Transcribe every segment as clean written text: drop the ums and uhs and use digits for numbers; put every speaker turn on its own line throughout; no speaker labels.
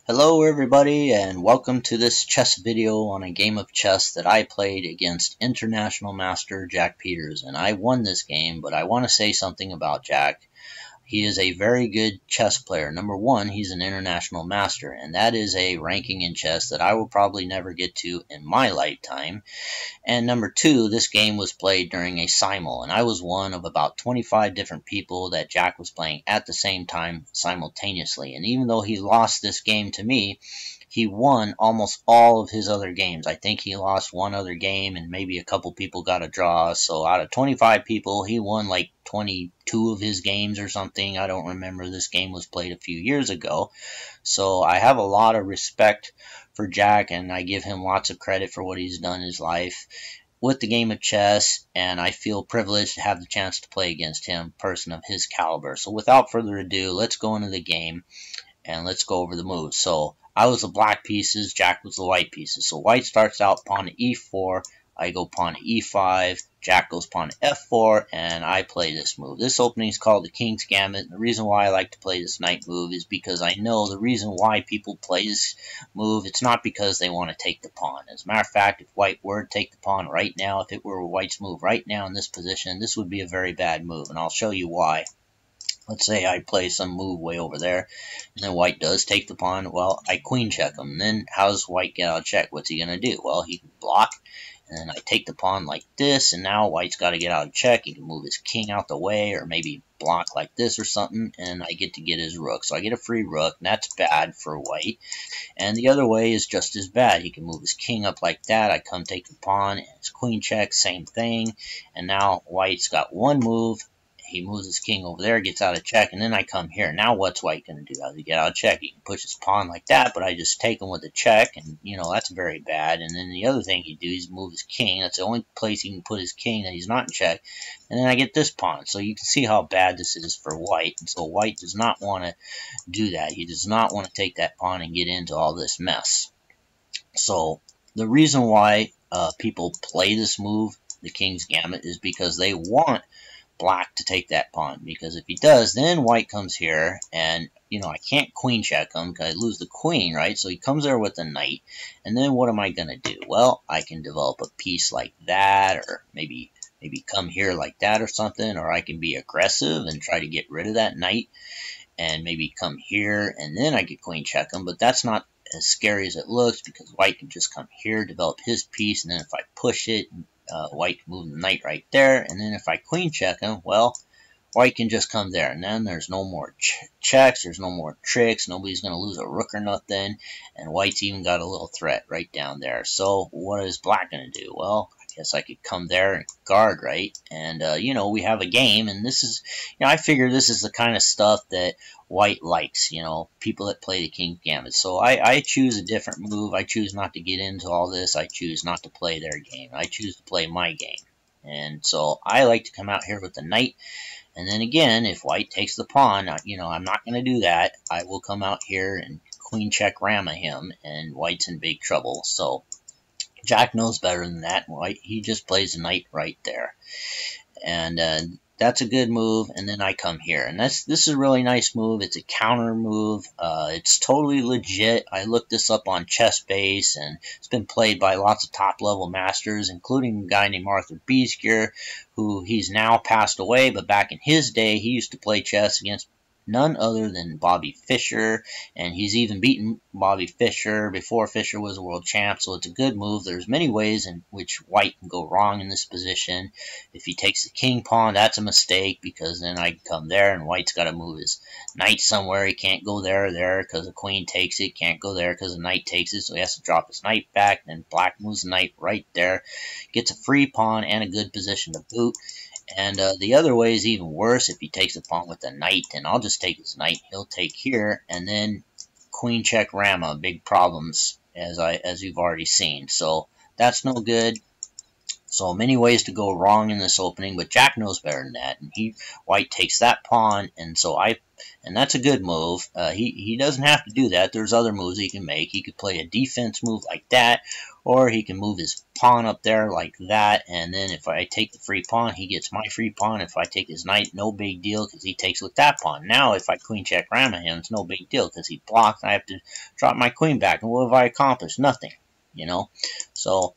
Hello everybody and welcome to this chess video on a game of chess that I played against International Master Jack Peters, and I won this game, but I want to say something about Jack. He is a very good chess player. Number one, he's an international master, and that is a ranking in chess that I will probably never get to in my lifetime. And number two, this game was played during a simul, and I was one of about 25 different people that Jack was playing at the same time simultaneously. And even though he lost this game to me, he won almost all of his other games. I think he lost one other game and maybe a couple people got a draw. So out of 25 people, he won like 22 of his games or something. I don't remember. This game was played a few years ago. So I have a lot of respect for Jack, and I give him lots of credit for what he's done in his life with the game of chess, and I feel privileged to have the chance to play against him, a person of his caliber. So without further ado, let's go into the game and let's go over the moves. So I was the black pieces, Jack was the white pieces. So white starts out pawn to e4, I go pawn to e5, Jack goes pawn to f4, and I play this move. This opening is called the King's Gambit. And the reason why I like to play this knight move is because I know the reason why people play this move, it's not because they want to take the pawn. As a matter of fact, if white were to take the pawn right now, if it were white's move right now in this position, this would be a very bad move, and I'll show you why. Let's say I play some move way over there, and then white does take the pawn. Well, I queen check him. And then how does white get out of check? What's he going to do? Well, he can block, and then I take the pawn like this, and now white's got to get out of check. He can move his king out the way, or maybe block like this or something, and I get to get his rook. So I get a free rook, and that's bad for white. And the other way is just as bad. He can move his king up like that. I come take the pawn, and it's queen check, same thing. And now white's got one move. He moves his king over there, gets out of check, and then I come here. Now what's white going to do? How does he get out of check? He can push his pawn like that, but I just take him with a check, and, that's very bad. And then the other thing he do is move his king. That's the only place he can put his king that he's not in check. And then I get this pawn. So you can see how bad this is for white. And so white does not want to do that. He does not want to take that pawn and get into all this mess. So the reason why people play this move, the King's Gambit, is because they want black to take that pawn, because if he does, then white comes here, and I can't queen check him because I lose the queen, right? So he comes there with the knight, and then what am I going to do? Well, I can develop a piece like that, or maybe come here like that or something, or I can be aggressive and try to get rid of that knight, and maybe come here, and then I could queen check him, but that's not as scary as it looks, because white can just come here, develop his piece, and then if I push it, white can move the knight right there, and then if I queen check him, well, white can just come there, and then there's no more checks, there's no more tricks, nobody's going to lose a rook or nothing, and white's even got a little threat right down there. So what is black going to do? Well, I guess I could come there and guard, right? And, we have a game, and this is, I figure this is the kind of stuff that white likes, people that play the King's Gambit. So I choose a different move. I choose not to get into all this. I choose not to play their game. I choose to play my game. And so I like to come out here with the knight. And then again, if white takes the pawn, I'm not going to do that. I will come out here and queen check Rama him, and white's in big trouble. So Jack knows better than that. White, he just plays the knight right there. And that's a good move, and then I come here. And this is a really nice move. It's a counter move. It's totally legit. I looked this up on ChessBase, and it's been played by lots of top-level masters, including a guy named Arthur Beeskier, who he's now passed away, but back in his day, he used to play chess against none other than Bobby Fischer, and he's even beaten Bobby Fischer before Fischer was a world champ, so it's a good move. There's many ways in which white can go wrong in this position. If he takes the king pawn, that's a mistake, because then I can come there, and white's got to move his knight somewhere. He can't go there or there because the queen takes it, can't go there because the knight takes it, so he has to drop his knight back, then black moves the knight right there, gets a free pawn and a good position to boot. And the other way is even worse. If he takes the pawn with the knight, and I'll just take his knight, he'll take here, and then queen check Rama, big problems, as you've already seen. So that's no good. So many ways to go wrong in this opening, but Jack knows better than that, and White takes that pawn, and that's a good move. He doesn't have to do that. There's other moves he can make. He could play a defense move like that, or he can move his pawn up there like that, and then if I take the free pawn, he gets my free pawn. If I take his knight, no big deal, because he takes with that pawn. Now, if I queen check ram him, it's no big deal, because he blocked, I have to drop my queen back, and what have I accomplished? Nothing, you know? So,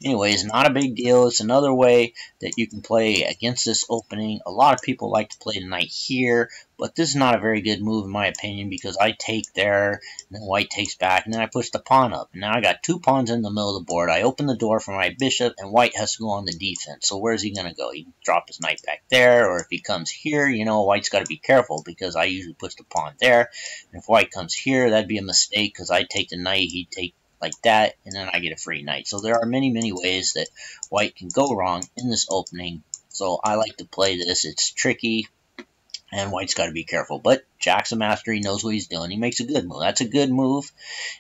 anyways, not a big deal. It's another way that you can play against this opening. A lot of people like to play the knight here, but this is not a very good move in my opinion, because I take there, and then White takes back, and then I push the pawn up. And now I got 2 pawns in the middle of the board. I open the door for my bishop, and White has to go on the defense. So where's he going to go? He can drop his knight back there, or if he comes here, you know, White's got to be careful, because I usually push the pawn there. And if White comes here, that'd be a mistake, because I take the knight, he'd take like that, and then I get a free knight. So there are many, many ways that White can go wrong in this opening. So I like to play this. It's tricky, and White's got to be careful. But Jack's a master. He knows what he's doing. He makes a good move. That's a good move.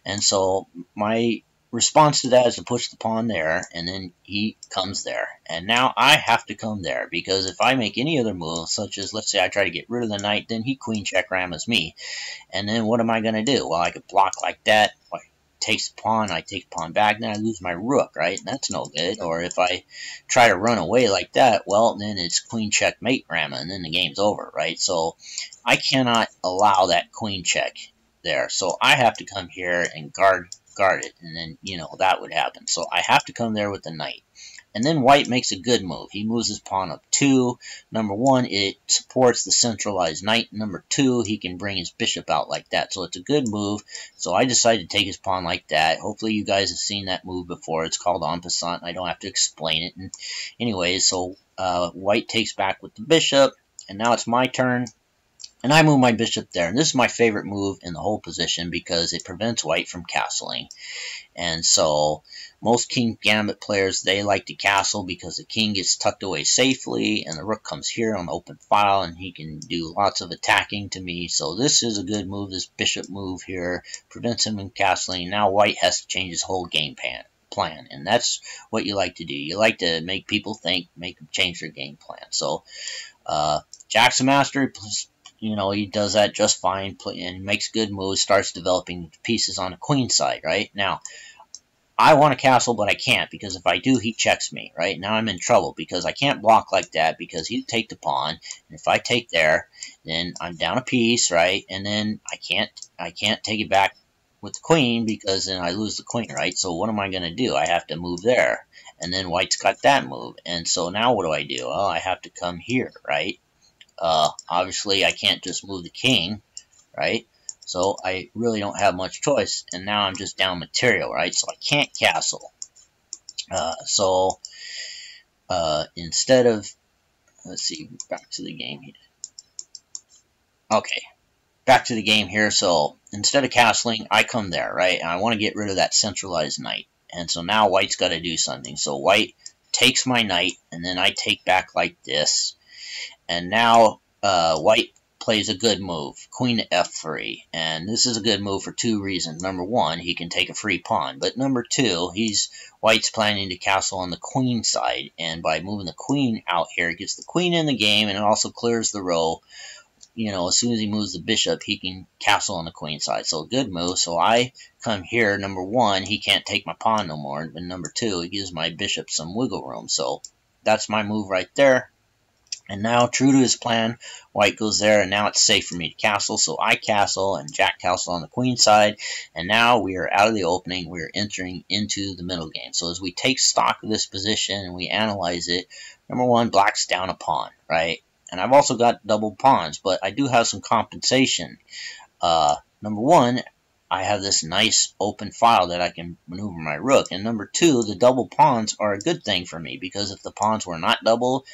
And so my response to that is to push the pawn there, and then he comes there. And now I have to come there, because if I make any other move, such as, let's say I try to get rid of the knight, then he queen check rams me. And then what am I going to do? Well, I could block like that. Takes the pawn, I take the pawn back, then I lose my rook, right? That's no good. Or if I try to run away like that, well, then it's queen checkmate Rama, and then the game's over, right? So I cannot allow that queen check there. So I have to come here and guard it, and then, you know, that would happen. So I have to come there with the knight. And then White makes a good move. He moves his pawn up 2. Number 1, it supports the centralized knight. Number 2, he can bring his bishop out like that. So it's a good move. So I decided to take his pawn like that. Hopefully you guys have seen that move before. It's called en passant. I don't have to explain it. And anyways, so White takes back with the bishop. And now it's my turn. And I move my bishop there. And this is my favorite move in the whole position, because it prevents White from castling. And so most king gambit players, they like to castle, because the king gets tucked away safely, and the rook comes here on the open file, and he can do lots of attacking to me. So this is a good move. This bishop move here prevents him from castling. Now White has to change his whole game plan, and that's what you like to do. You like to make people think, make them change their game plan. So Jack's a master. You know, he does that just fine, and makes good moves, starts developing pieces on the queen side, right? Now, I want to castle, but I can't, because if I do, he checks me, right? Now I'm in trouble, because I can't block like that, because he'll take the pawn, and if I take there, then I'm down a piece, right? And then I can't take it back with the queen, because then I lose the queen, right? So what am I going to do? I have to move there, and then White's got that move, and so now what do? Well, I have to come here, right? Obviously, I can't just move the king, right? So I really don't have much choice, and now I'm just down material, right? So I can't castle. Instead of, let's see, back to the game here. Okay, back to the game here. So instead of castling, I come there, right? And I want to get rid of that centralized knight. And so now White's got to do something. So White takes my knight, and then I take back like this. And now White plays a good move, queen to f3. And this is a good move for 2 reasons. Number 1, he can take a free pawn. But number 2, White's planning to castle on the queen side. And by moving the queen out here, it gets the queen in the game, and it also clears the row. You know, as soon as he moves the bishop, he can castle on the queen side. So a good move. So I come here. Number 1, he can't take my pawn no more. But number 2, it gives my bishop some wiggle room. So that's my move right there. And now, true to his plan, White goes there, and now it's safe for me to castle. So I castle, and Jack castle on the queen side. And now we are out of the opening. We are entering into the middle game. So as we take stock of this position and we analyze it, number 1, Black's down a pawn, right? And I've also got double pawns, but I do have some compensation. Number 1, I have this nice open file that I can maneuver my rook. And number 2, the double pawns are a good thing for me, because if the pawns were not double,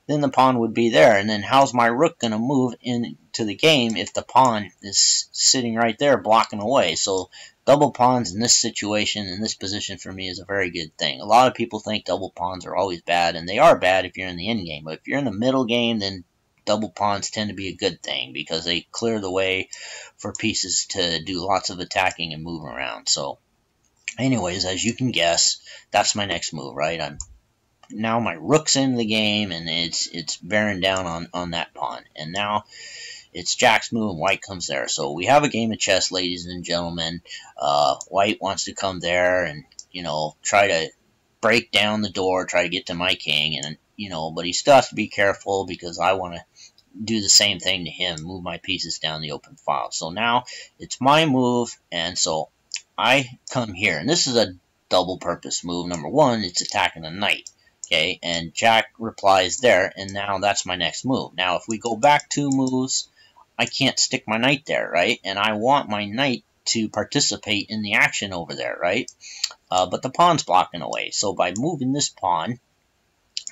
then the pawn would be there. And then how's my rook going to move into the game if the pawn is sitting right there blocking away? So double pawns in this situation, in this position for me, is a very good thing. A lot of people think double pawns are always bad, and they are bad if you're in the end game. But if you're in the middle game, then double pawns tend to be a good thing, because they clear the way for pieces to do lots of attacking and move around. So anyways, as you can guess, that's my next move, right? I'm now my rook's in the game, and it's bearing down on that pawn. And now it's Jack's move, and White comes there. So we have a game of chess, ladies and gentlemen. White wants to come there and, you know, try to break down the door, try to get to my king, and, you know, but he still has to be careful because I want to do the same thing to him, move my pieces down the open file. So now it's my move, and so I come here, and this is a double purpose move. Number one, it's attacking the knight. Okay, and Jack replies there, and now that's my next move. Now if we go back 2 moves, I can't stick my knight there, right? And I want my knight to participate in the action over there, right? But the pawn's blocking away. So by moving this pawn,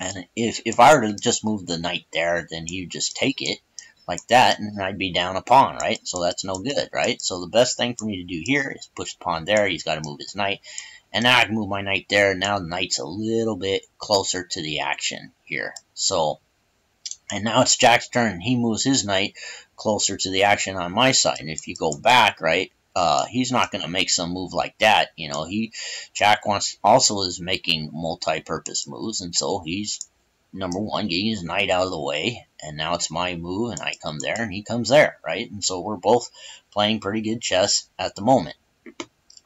and if I were to just move the knight there, then he would just take it like that, and I'd be down a pawn, right? So that's no good, right? So the best thing for me to do here is push the pawn there. He's got to move his knight. And now I can move my knight there. Now the knight's a little bit closer to the action here. So, and now it's Jack's turn. He moves his knight closer to the action on my side. And if you go back, right, he's not going to make some move like that. You know, Jack also is making multi-purpose moves, and so he's, number one, getting his knight out of the way, and now it's my move, and I come there, and he comes there, right? And so we're both playing pretty good chess at the moment.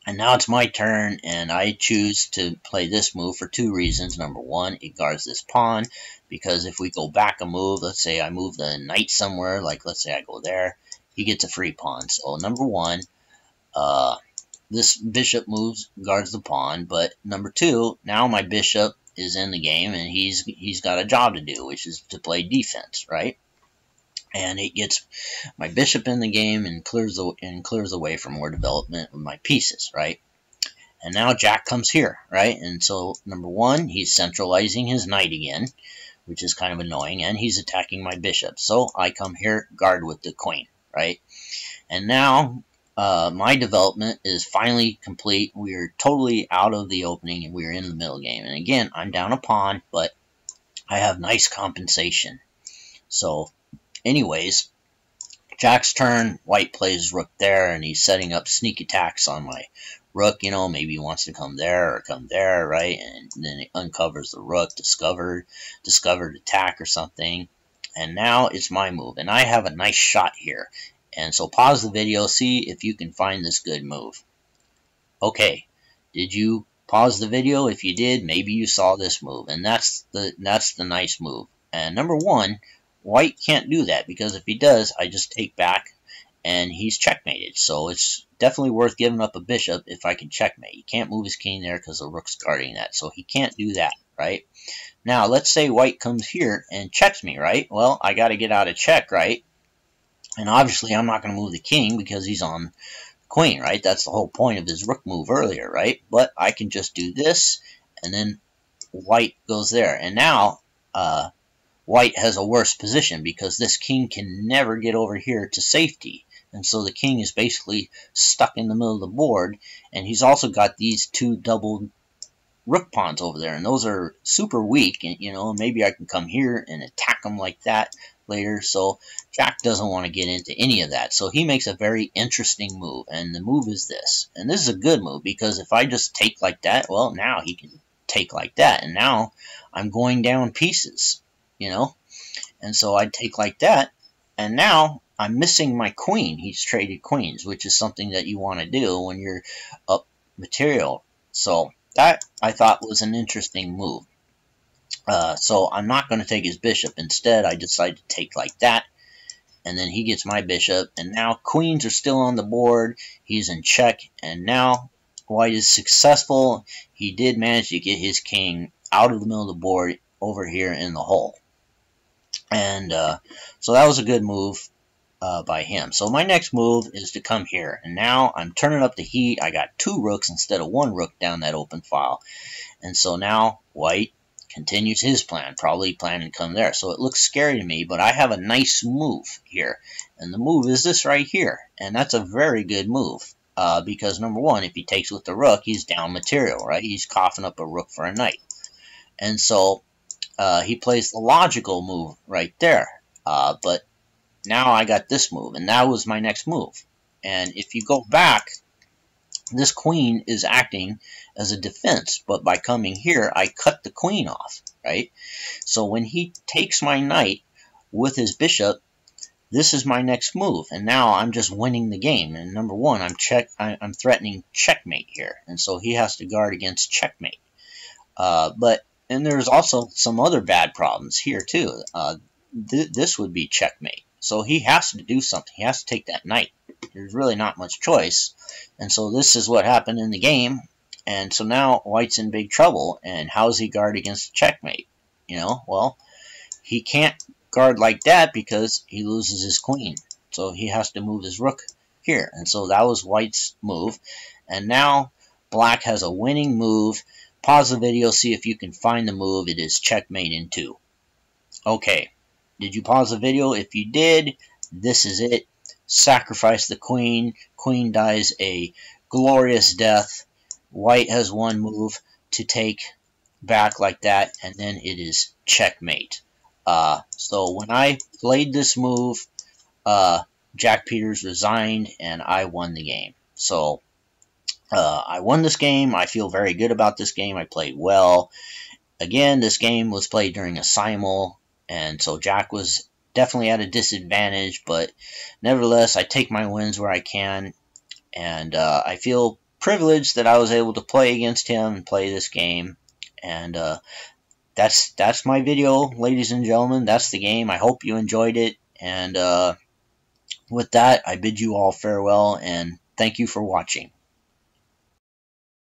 And now it's my turn, and I choose to play this move for 2 reasons. Number one, it guards this pawn, because if we go back a move, let's say I move the knight somewhere, like let's say I go there, he gets a free pawn. So number one, this bishop moves, guards the pawn, but number 2, now my bishop is in the game, and he's got a job to do, which is to play defense, right? And it gets my bishop in the game and clears away for more development of my pieces, right? And now Jack comes here, right? And so number one, he's centralizing his knight again, which is kind of annoying, and he's attacking my bishop. So I come here, guard with the queen, right? And now my development is finally complete. We're totally out of the opening, and we're in the middle game. And again, I'm down a pawn, but I have nice compensation. So anyways, Jack's turn, White plays rook there, and he's setting up sneak attacks on my rook. You know, maybe he wants to come there or come there, right? And then it uncovers the rook, discovered attack or something. And now it's my move, and I have a nice shot here. And so pause the video, see if you can find this good move. Okay, did you pause the video? If you did, maybe you saw this move, and that's the nice move. And number one, White can't do that, because if he does, I just take back, and he's checkmated. So it's definitely worth giving up a bishop if I can checkmate. He can't move his king there because the rook's guarding that, so he can't do that, right? Now, let's say White comes here and checks me, right? Well, I got to get out of check, right? And obviously, I'm not going to move the king because he's on the queen, right? That's the whole point of his rook move earlier, right? But I can just do this, and then White goes there. And now, White has a worse position because this king can never get over here to safety. And so the king is basically stuck in the middle of the board, and he's also got these 2 double rook pawns over there, and those are super weak, and you know, maybe I can come here and attack them like that later. So Jack doesn't want to get into any of that, so he makes a very interesting move, and the move is this. And this is a good move, because if I just take like that, well, now he can take like that, and now I'm going down pieces, you know. And so I'd take like that, and now I'm missing my queen. He's traded queens, which is something that you want to do when you're up material. So that, I thought, was an interesting move. So I'm not going to take his bishop. Instead, I decide to take like that, and then he gets my bishop, and now queens are still on the board. He's in check, and now White is successful. He did manage to get his king out of the middle of the board over here in the hole. And so that was a good move by him. So my next move is to come here, and now I'm turning up the heat. I got 2 rooks instead of 1 rook down that open file. And so now White continues his plan, probably planning to come there. So it looks scary to me, but I have a nice move here. And the move is this right here. And that's a very good move. Because number one, if he takes with the rook, he's down material, right? He's coughing up a rook for a knight. And so he plays the logical move right there. But now I got this move, and that was my next move. And if you go back this queen is acting as a defense, but by coming here, I cut the queen off, right? So when he takes my knight with his bishop, this is my next move, and now I'm just winning the game. And number one, I'm threatening checkmate here, and so he has to guard against checkmate. And there's also some other bad problems here too. This would be checkmate, so he has to do something. He has to take that knight. There's really not much choice, and so this is what happened in the game. And so now White's in big trouble. And how does he guard against checkmate? Well, he can't guard like that because he loses his queen. So he has to move his rook here. And so that was White's move. And now Black has a winning move. Pause the video, see if you can find the move. It is checkmate in 2. Okay, did you pause the video? If you did, this is it. Sacrifice the queen. Queen dies a glorious death. White has one move to take back like that, and then it is checkmate. So when I played this move, Jack Peters resigned, and I won the game. So I won this game. I feel very good about this game. I played well. Again, this game was played during a simul, and so Jack was definitely at a disadvantage, but nevertheless, I take my wins where I can, and I feel privileged that I was able to play against him and play this game. And that's my video, ladies and gentlemen. That's the game. I hope you enjoyed it, and with that, I bid you all farewell, and thank you for watching.